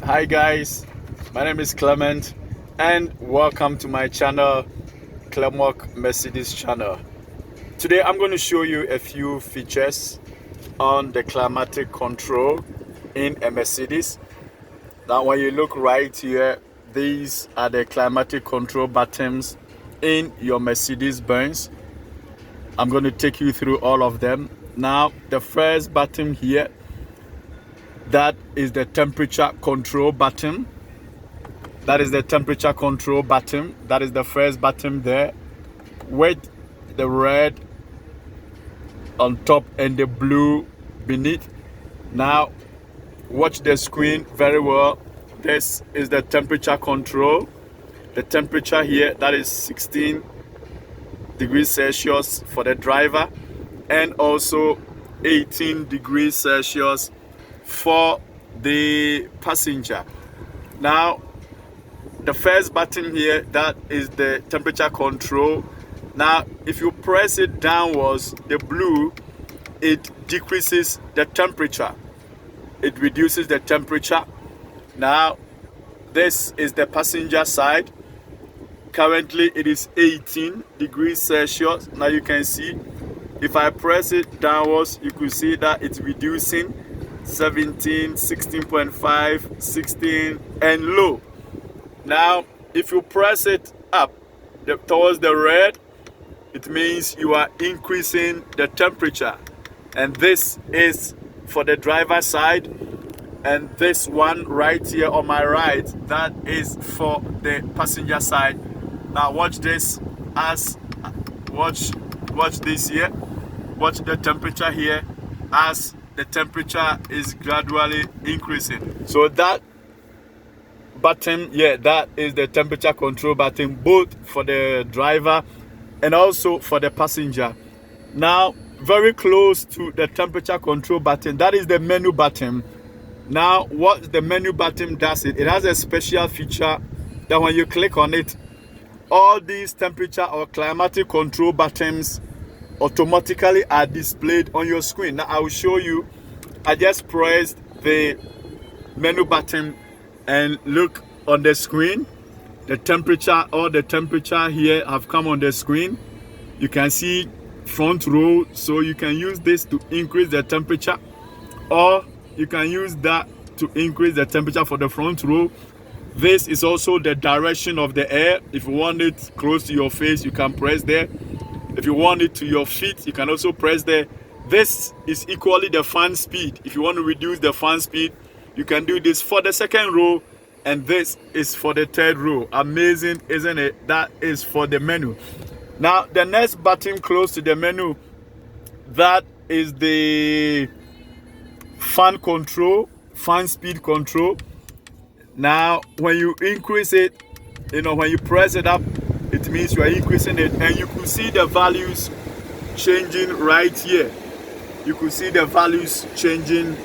Hi guys, my name is Clement and welcome to my channel, Clement Mercedes channel. Today I'm going to show you a few features on the climatic control in a Mercedes. Now when you look right here, these are the climatic control buttons in your Mercedes Benz. I'm going to take you through all of them. Now the first button here, that is the temperature control button. That is the temperature control button. That is the first button there with the red on top and the blue beneath. Now watch the screen very well. This is the temperature control. The temperature here, that is 16 degrees Celsius for the driver and also 18 degrees Celsius for the passenger. Now the first button here, that is the temperature control. Now if you press it downwards, the blue, it decreases the temperature, it reduces the temperature. Now this is the passenger side. Currently it is 18 degrees Celsius. Now you can see if I press it downwards, you could see that it's reducing 17, 16.5, 16 and low. Now if you press it up towards the red, it means you are increasing the temperature, and this is for the driver's side, and this one right here on my right, that is for the passenger side. Now watch this, watch this here, watch the temperature here as the temperature is gradually increasing. So that button, yeah, that is the temperature control button, both for the driver and also for the passenger. Now very close to the temperature control button, that is the menu button. Now what the menu button does, it has a special feature that when you click on it, all these temperature or climatic control buttons automatically are displayed on your screen. Now I will show you. I just pressed the menu button and look on the screen. The temperature, all the temperature here have come on the screen. You can see front row, so you can use this to increase the temperature, or you can use that to increase the temperature for the front row. This is also the direction of the air. If you want it close to your face, you can press there. If you want it to your feet, you can also press there. This is equally the fan speed. If you want to reduce the fan speed, you can do this for the second row, and this is for the third row. Amazing, isn't it? That is for the menu. Now the next button close to the menu, that is the fan control, fan speed control. Now when you increase it, when you press it up, it means you are increasing it, and you could see the values changing right here. You could see the values changing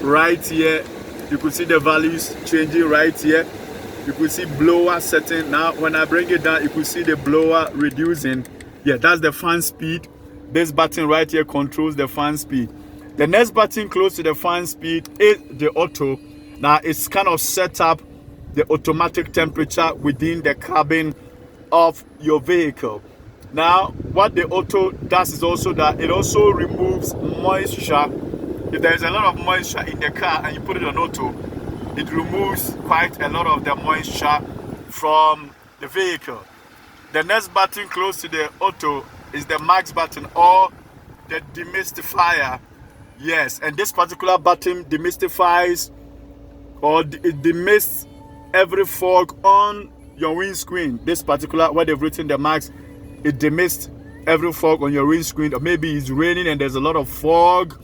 right here. You could see the values changing right here. You could see blower setting. Now when I bring it down, you could see the blower reducing. Yeah, that's the fan speed. This button right here controls the fan speed. The next button close to the fan speed is the auto. Now it's kind of set up the automatic temperature within the cabin of your vehicle. Now what the auto does is also that it also removes moisture. If there's a lot of moisture in the car and you put it on auto, it removes quite a lot of the moisture from the vehicle. The next button close to the auto is the max button, or the demistifier. Yes, and this particular button demystifies, or it demists every fog on your windscreen. This particular, where they've written the max, it demists every fog on your windscreen. Or maybe it's raining and there's a lot of fog,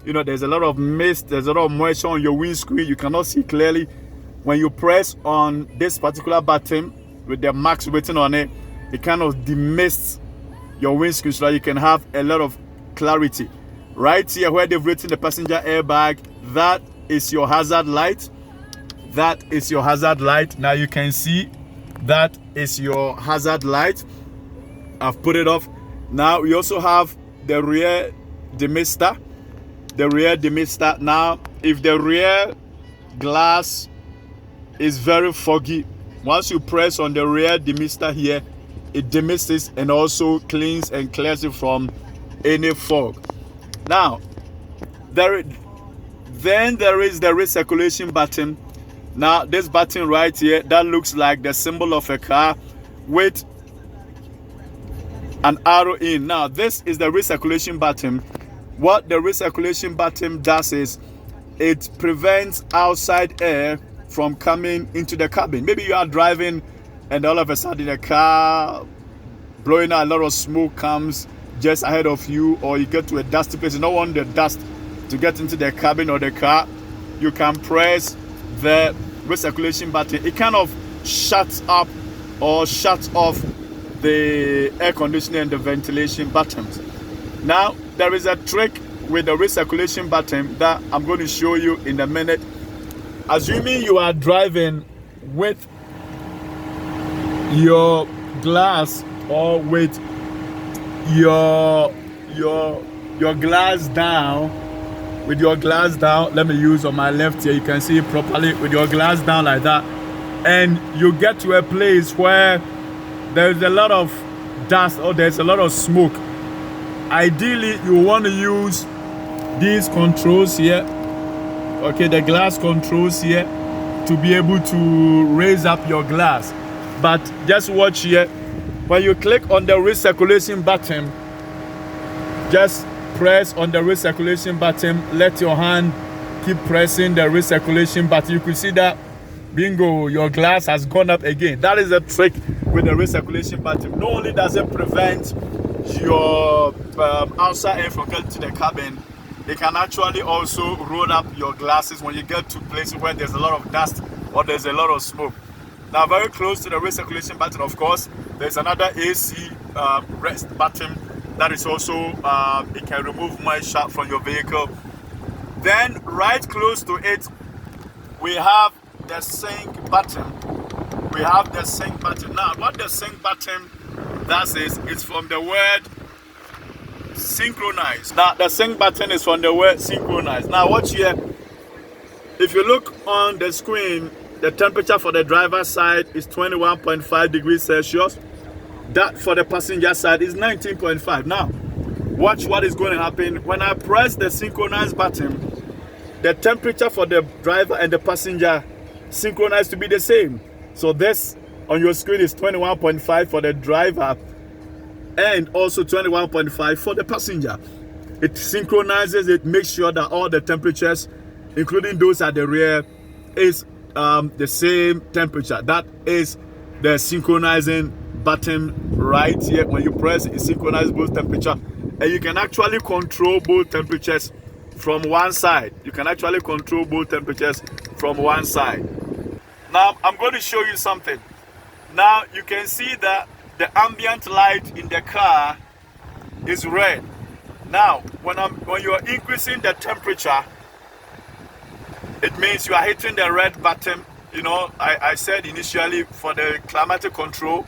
there's a lot of mist, there's a lot of moisture on your windscreen, you cannot see clearly. When you press on this particular button with the max written on it, it kind of demists your windscreen so that you can have a lot of clarity. Right here where they've written the passenger airbag, that is your hazard light. That is your hazard light. Now you can see that is your hazard light. I've put it off. Now we also have the rear demister. The rear demister. Now if the rear glass is very foggy. Once you press on the rear demister here, it demists and also cleans and clears it from any fog. Now, there is the recirculation button. Now, this button right here, that looks like the symbol of a car with an arrow in. Now, this is the recirculation button. What the recirculation button does is it prevents outside air from coming into the cabin. Maybe you are driving and all of a sudden the car blowing out, a lot of smoke comes just ahead of you, or you get to a dusty place. You don't want the dust to get into the cabin or the car. You can press the recirculation button. It kind of shuts up or shuts off the air conditioning and the ventilation buttons. Now, there is a trick with the recirculation button that I'm going to show you in a minute. Assuming you are driving with your glass or with your glass down, with your glass down, let me use on my left here, you can see it properly, with your glass down like that, and you get to a place where there's a lot of dust or there's a lot of smoke. Ideally, you want to use these controls here, okay, the glass controls here, to be able to raise up your glass. But just watch here, when you click on the recirculation button, just press on the recirculation button, let your hand keep pressing the recirculation button. You can see that, bingo, your glass has gone up again. That is a trick with the recirculation button. Not only does it prevent your outside air from getting to the cabin, it can actually also roll up your glasses when you get to places where there's a lot of dust or there's a lot of smoke. Now, very close to the recirculation button, of course, there's another AC rest button that is also, it can remove moisture from your vehicle. Then, right close to it, we have the sync button. We have the sync button. Now, what the sync button does is, it's from the word synchronize. Now, the sync button is from the word synchronize. Now, watch here. If you look on the screen, the temperature for the driver's side is 21.5 degrees Celsius. That for the passenger side is 19.5. Now, watch what is going to happen. When I press the synchronize button, the temperature for the driver and the passenger synchronize to be the same. So this on your screen is 21.5 for the driver and also 21.5 for the passenger. It synchronizes, it makes sure that all the temperatures, including those at the rear, is the same temperature. That is the synchronizing button right here. When you press it, it synchronizes both temperature, and you can actually control both temperatures from one side. You can actually control both temperatures from one side. Now, I'm going to show you something. Now, you can see that the ambient light in the car is red. Now, when you are increasing the temperature, it means you are hitting the red button. You know, I said initially for the climatic control,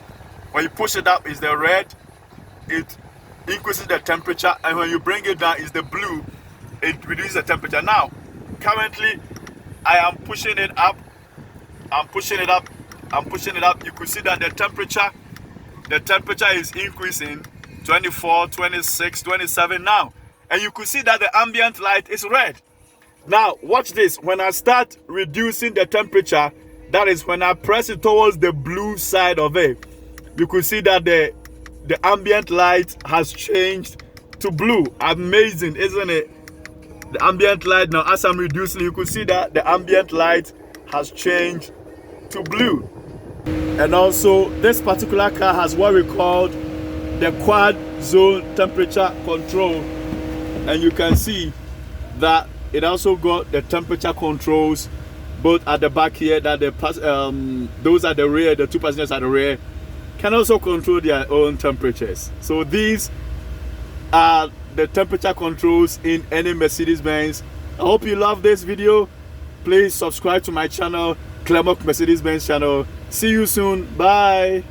when you push it up is the red, it increases the temperature, and when you bring it down is the blue, it reduces the temperature. Now, currently, I am pushing it up, I'm pushing it up, I'm pushing it up. You can see that the temperature is increasing, 24, 26, 27 now. And you can see that the ambient light is red. Now, watch this. When I start reducing the temperature, that is when I press it towards the blue side of it, you can see that the ambient light has changed to blue. Amazing, isn't it? The ambient light now, as I'm reducing, you can see that the ambient light has changed to blue. And also, this particular car has what we call the quad zone temperature control. And you can see that it also got the temperature controls both at the back here, that those at the rear, the two passengers at the rear, can also control their own temperatures. So these are the temperature controls in any Mercedes-Benz. I hope you love this video. Please subscribe to my channel, CLIMATE Mercedes-Benz channel. See you soon. Bye.